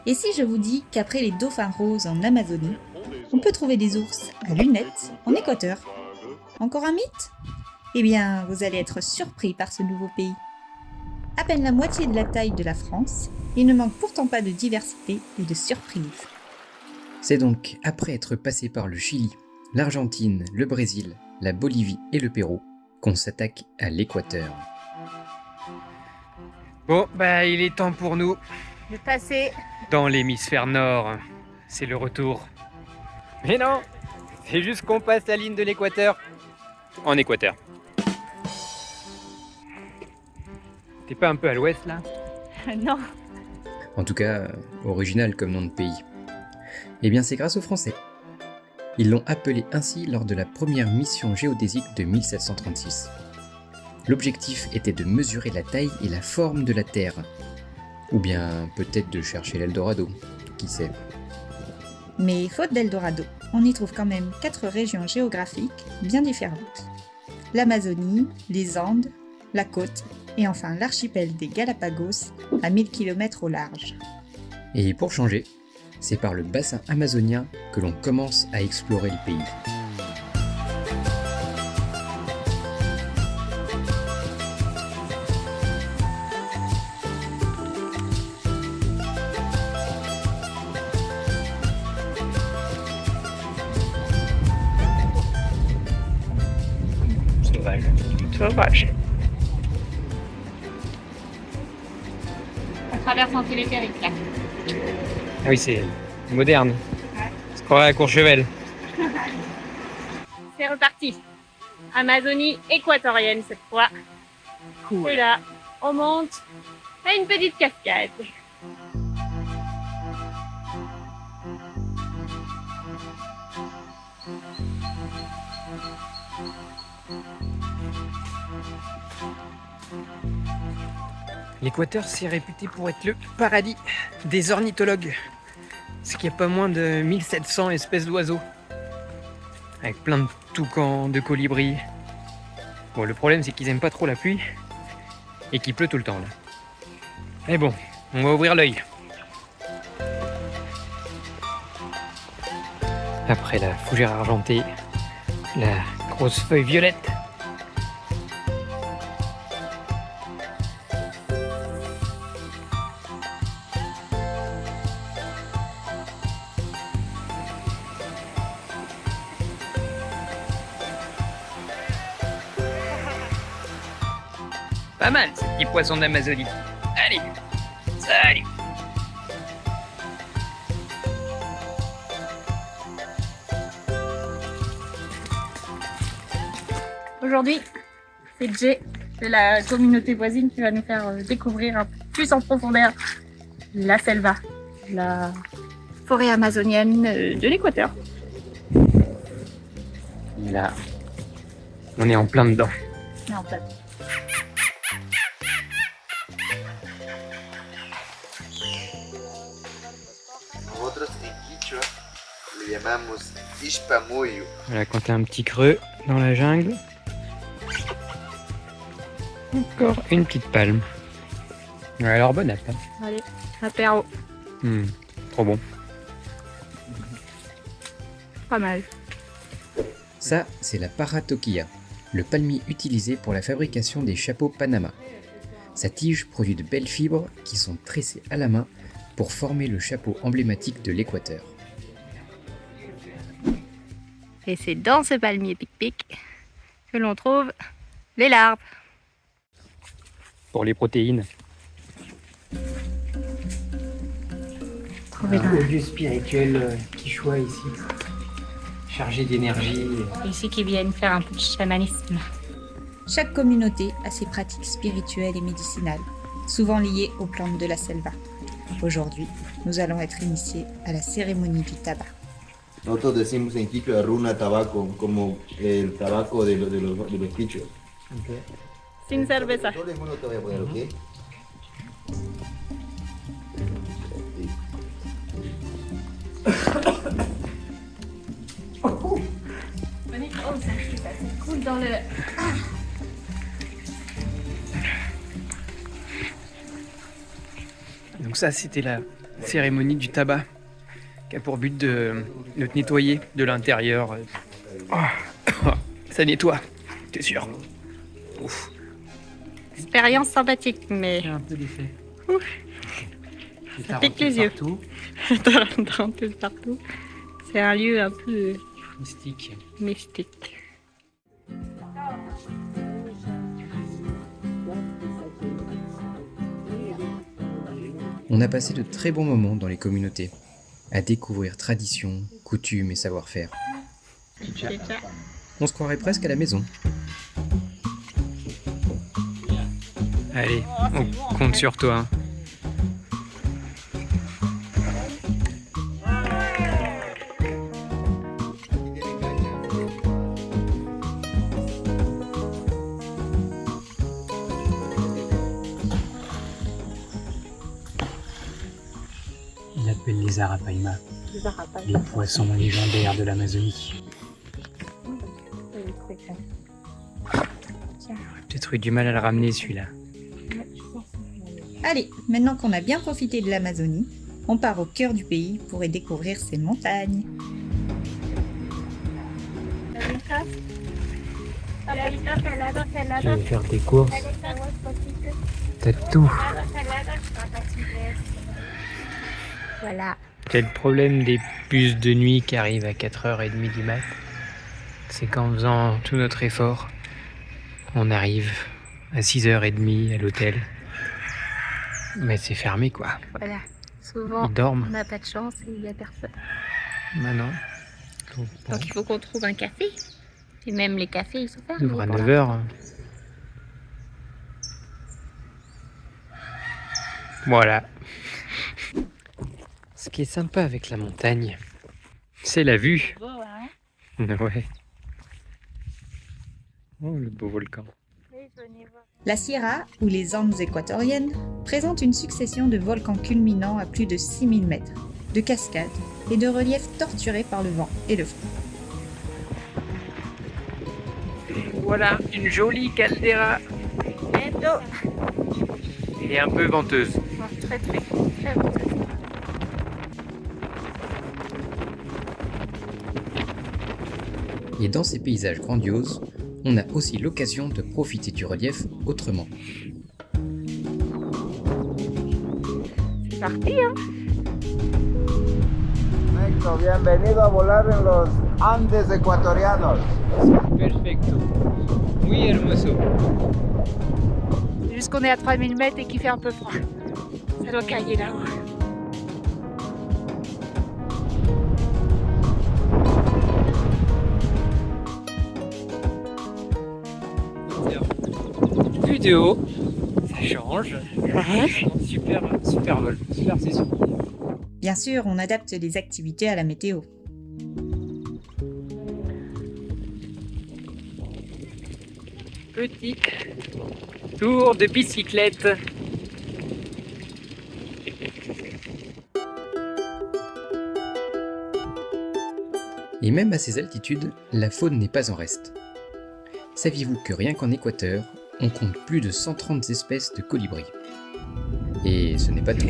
Et si je vous dis qu'après les dauphins roses en Amazonie, on peut trouver des ours à lunettes en Équateur? Encore un mythe? Eh bien, vous allez être surpris par ce nouveau pays. À peine la moitié de la taille de la France, il ne manque pourtant pas de diversité et de surprises. C'est donc après être passé par le Chili, l'Argentine, le Brésil, la Bolivie et le Pérou qu'on s'attaque à l'Équateur. Bon, bah il est temps pour nous De passer. dans l'hémisphère nord. C'est le retour. Mais non, c'est juste qu'on passe la ligne de l'équateur en Équateur. T'es pas un peu à l'ouest là? Non. En tout cas, original comme nom de pays. Eh bien c'est grâce aux Français. Ils l'ont appelé ainsi lors de la première mission géodésique de 1736. L'objectif était de mesurer la taille et la forme de la Terre. Ou bien peut-être de chercher l'Eldorado, qui sait. Mais faute d'Eldorado, on y trouve quand même 4 régions géographiques bien différentes. L'Amazonie, les Andes, la côte et enfin l'archipel des Galapagos à 1000 km au large. Et pour changer, c'est par le bassin amazonien que l'on commence à explorer le pays. Sauvage. Sauvage. On traverse un téléphérique là. Ah oui, c'est moderne. C'est croirait à Courchevel. C'est reparti. Amazonie équatorienne cette fois. Cool. Et là, on monte à une petite cascade. L'Équateur, c'est réputé pour être le paradis des ornithologues. C'est qu'il y a pas moins de 1700 espèces d'oiseaux. Avec plein de toucans, de colibris. Bon, le problème, c'est qu'ils aiment pas trop la pluie. Et qu'il pleut tout le temps, là. Mais bon, on va ouvrir l'œil. Après la fougère argentée, la grosse feuille violette. Pas mal, ce petit poisson d'Amazonie. Allez, salut! Aujourd'hui, c'est Jay de la communauté voisine qui va nous faire découvrir un peu plus en profondeur la selva, la forêt amazonienne de l'Équateur. Là, on est en plein dedans. Mais en fait, Nosotros en Quichua le llamamos Ishpamoyo. Voilà, quand t'as un petit creux dans la jungle. Encore une petite palme. Ouais, alors bon app. Hein. allez, apéro, Trop bon. pas mal. Ça, c'est la paratoquilla, le palmier utilisé pour la fabrication des chapeaux Panama. Sa tige produit de belles fibres qui sont tressées à la main pour former le chapeau emblématique de l'Équateur. Et c'est dans ce palmier pic-pic que l'on trouve les larves. Pour les protéines. Trouver Un haut lieu spirituel qui choisit ici. Chargé d'énergie. ici qui viennent faire un peu de chamanisme. Chaque communauté a ses pratiques spirituelles et médicinales, souvent liées aux plantes de la selva. Aujourd'hui, nous allons être initiés à la cérémonie du tabac. Nosotros decimos en Quichua runa tabaco, como el tabaco de los quichuas. Sin cerveza. Todo el mundo te voy a poner, ¿ok? Oh, ça coule dans le... Donc ça, c'était la cérémonie du tabac qui a pour but de te nettoyer de l'intérieur. Oh, ça nettoie, t'es sûr? Ouf. Expérience sympathique, mais Il y a un peu d'effet. ça pique les yeux. Tarantules partout. C'est un lieu un peu Mystique. mystique. On a passé de très bons moments dans les communautés, à découvrir traditions, coutumes et savoir-faire. On se croirait presque à la maison. Allez, on compte sur toi. Il appelle les arapaima, les poissons légendaires de l'Amazonie. Peut-être eu du mal à le ramener celui-là. Allez, maintenant qu'on a bien profité de l'Amazonie, on part au cœur du pays pour y découvrir ses montagnes. Tu veux faire tes courses? T'as tout. Voilà. C'est le problème des bus de nuit qui arrivent à 4h30 du mat. C'est qu'en faisant tout notre effort, on arrive à 6h30 à l'hôtel. Mais c'est fermé quoi. Voilà. Souvent, Ils dorment. on n'a pas de chance et il n'y a personne. Maintenant. Donc, bon, Donc il faut qu'on trouve un café. Et même les cafés, ils sont on fermés. ouvre à pour 9h. Voilà. Ce qui est sympa avec la montagne, c'est la vue. l'instant. Beau, hein? Ouais. Oh, le beau volcan. Oui, venez voir. La Sierra, ou les Andes équatoriennes, présente une succession de volcans culminant à plus de 6000 mètres, de cascades et de reliefs torturés par le vent et le froid. Voilà, une jolie caldeira. Et un peu venteuse. Très très très beau. Et dans ces paysages grandioses, on a aussi l'occasion de profiter du relief autrement. C'est parti, hein? Perfecto, bienvenido a volar en los Andes ecuatorianos. Perfecto. Muy hermoso. C'est juste qu'on est à 3000 mètres et qu'il fait un peu froid. Ça doit cailler là-haut. Vue de haut, ça change. Super, super vol, super session. Bien sûr, on adapte les activités à la météo. Petit tour de bicyclette. Et même à ces altitudes, la faune n'est pas en reste. Saviez-vous que rien qu'en Équateur, on compte plus de 130 espèces de colibris? Et ce n'est pas tout.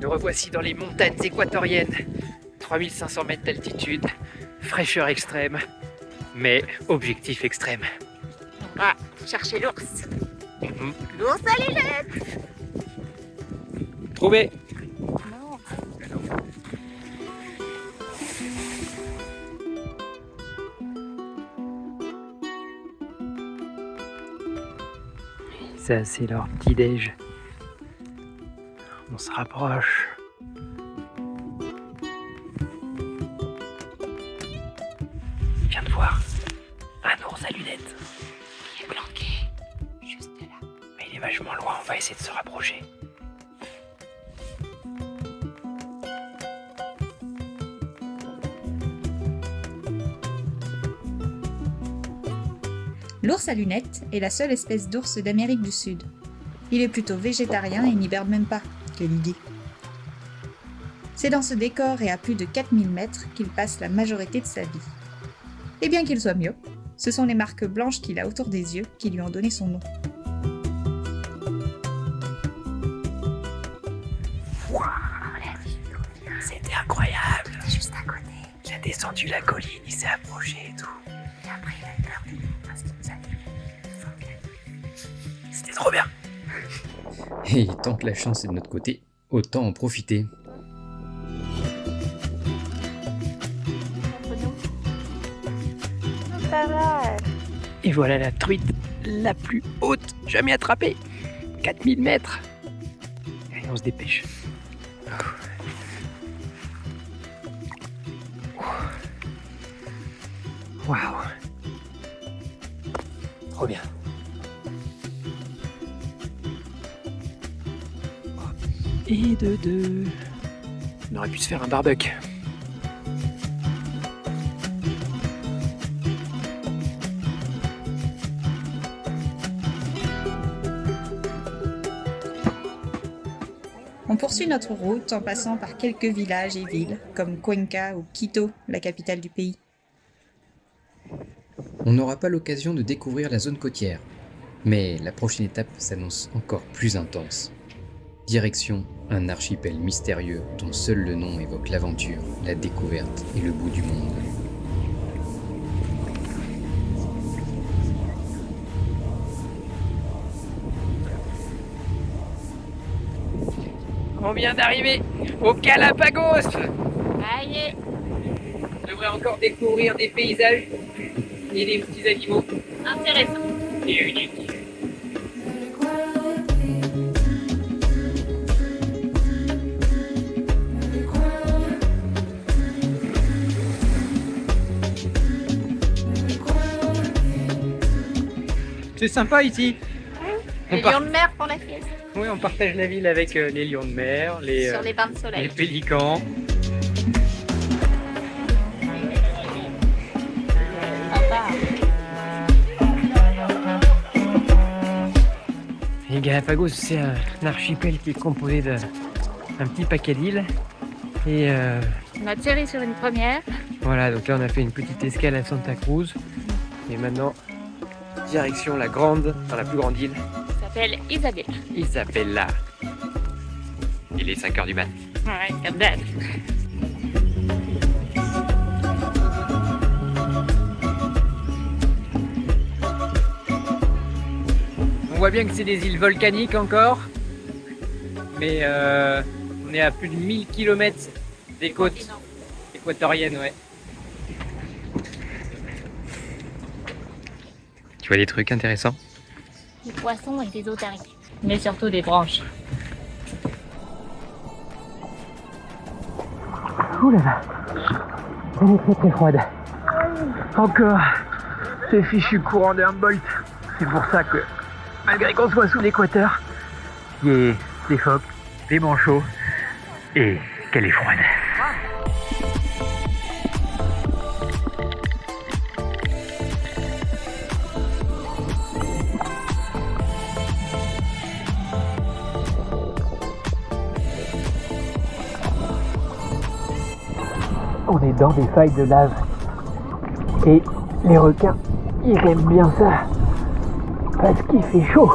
Nous revoici dans les montagnes équatoriennes. 3500 mètres d'altitude, fraîcheur extrême, mais objectif extrême. On va chercher l'ours. Mhm. L'ours à lunettes. Trouvé. Non. Ça, c'est leur petit-déj. On se rapproche. Viens de voir. Un ours à lunettes. Il est planqué. Juste là. Mais il est vachement loin, on va essayer de se rapprocher. L'ours à lunettes est la seule espèce d'ours d'Amérique du Sud. Il est plutôt végétarien et n'hiberne même pas, que l'idée. C'est dans ce décor et à plus de 4000 mètres qu'il passe la majorité de sa vie. Et bien qu'il soit myope, Ce sont les marques blanches qu'il a autour des yeux qui lui ont donné son nom. C'était incroyable. Juste à côté. Il a descendu la colline, il s'est approché et tout. Et après, il a eu peur parce qu'il nous a dit. C'était trop bien. Et tant que la chance est de notre côté, autant en profiter. Pas mal. Et voilà la truite la plus haute jamais attrapée. 4000 mètres. Allez, on se dépêche. Waouh. Trop bien. Et de deux. On aurait pu se faire un barbecue. On poursuit notre route en passant par quelques villages et villes, comme Cuenca ou Quito, la capitale du pays. On n'aura pas l'occasion de découvrir la zone côtière, mais la prochaine étape s'annonce encore plus intense. Direction un archipel mystérieux dont seul le nom évoque l'aventure, la découverte et le bout du monde. On vient d'arriver au Galapagos. Allez. On devrait encore découvrir des paysages et des petits animaux. Intéressant. Et uniques. C'est sympa ici. Les lions de mer pour la sieste. Oui, on partage la ville avec les lions de mer, Sur les les bains de soleil. pélicans. Sympa. Les Galapagos, c'est un archipel qui est composé d'un petit paquet d'îles. Et On a atterri sur une première. voilà, donc là on a fait une petite escale à Santa Cruz. Et maintenant, direction la plus grande île, Ça s'appelle Isabelle. Isabella. Il est 5h du mat. Ouais, comme d'hab. On voit bien que c'est des îles volcaniques encore. Mais on est à plus de 1000 km des côtes équatoriennes, ouais. Tu vois des trucs intéressants? Des poissons et des otaries. Mais surtout des branches. Ouh là là, elle est très très froide. Encore ces fichus courants de Humboldt. C'est pour ça que, malgré qu'on soit sous l'équateur, il y a des phoques, des manchots et qu'elle est froide. On est dans des failles de lave. Et les requins, ils aiment bien ça. Parce qu'il fait chaud.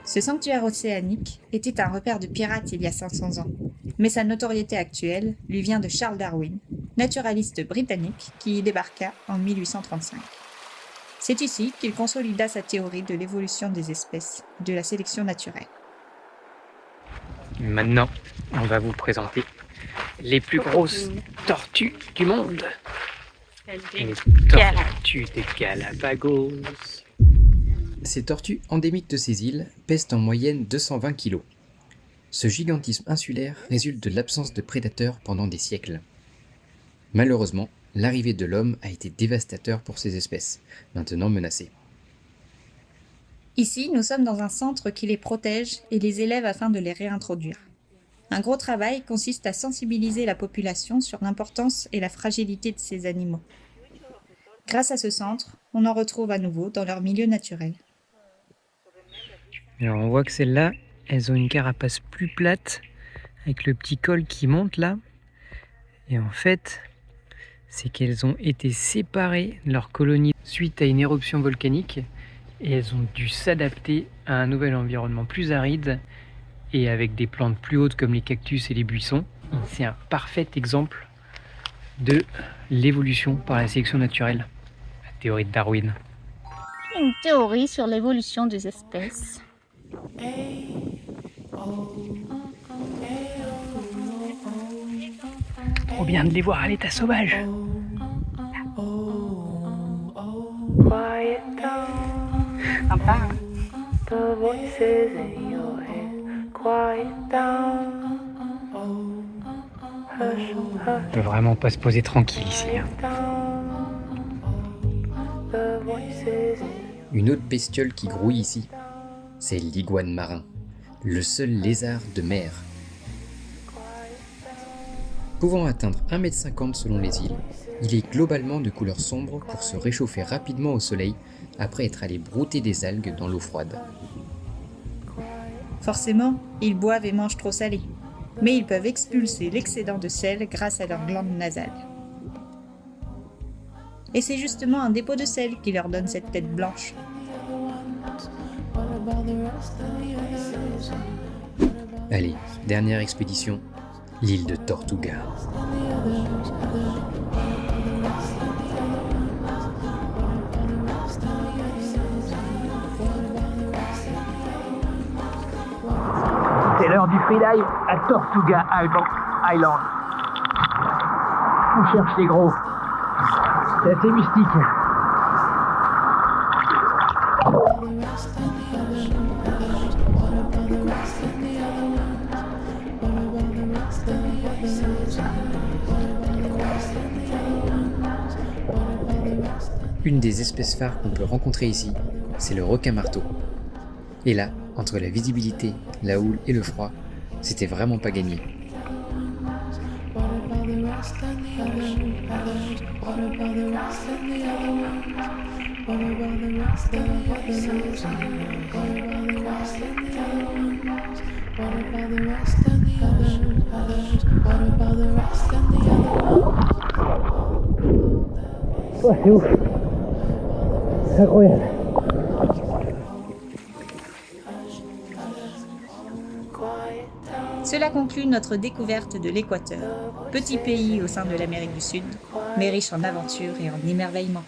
Ce sanctuaire océanique était un repère de pirates il y a 500 ans. Mais sa notoriété actuelle lui vient de Charles Darwin, naturaliste britannique qui y débarqua en 1835. C'est ici qu'il consolida sa théorie de l'évolution des espèces, de la sélection naturelle. Maintenant, on va vous présenter les plus grosses tortues du monde. Les tortues des Galapagos. Ces tortues endémiques de ces îles pèsent en moyenne 220 kg. Ce gigantisme insulaire résulte de l'absence de prédateurs pendant des siècles. Malheureusement, l'arrivée de l'homme a été dévastateur pour ces espèces, maintenant menacées. Ici, nous sommes dans un centre qui les protège et les élève afin de les réintroduire. Un gros travail consiste à sensibiliser la population sur l'importance et la fragilité de ces animaux. Grâce à ce centre, on en retrouve à nouveau dans leur milieu naturel. Alors on voit que celles-là, elles ont une carapace plus plate, avec le petit col qui monte là. Et en fait, c'est qu'elles ont été séparées de leur colonie suite à une éruption volcanique. Et elles ont dû s'adapter à un nouvel environnement plus aride et avec des plantes plus hautes comme les cactus et les buissons. C'est un parfait exemple de l'évolution par la sélection naturelle, la théorie de Darwin. Une théorie sur l'évolution des espèces. Trop bien de les voir à l'état sauvage. Sympa. On peut vraiment pas se poser tranquille ici. Une autre bestiole qui grouille ici, c'est l'iguane marin, le seul lézard de mer. Pouvant atteindre 1,50 m selon les îles, il est globalement de couleur sombre pour se réchauffer rapidement au soleil après être allé brouter des algues dans l'eau froide. Forcément, ils boivent et mangent trop salé, mais ils peuvent expulser l'excédent de sel grâce à leurs glandes nasales. Et c'est justement un dépôt de sel qui leur donne cette tête blanche. Allez, dernière expédition, l'île de Tortuga. C'est l'heure du freedive à Tortuga Island. On cherche les gros. C'est assez mystique. Une des espèces phares qu'on peut rencontrer ici, c'est le requin-marteau. Et là, entre la visibilité, la houle et le froid, c'était vraiment pas gagné. Ouais, c'est ouf. C'est incroyable. Cela conclut notre découverte de l'Équateur, petit pays au sein de l'Amérique du Sud, mais riche en aventures et en émerveillements.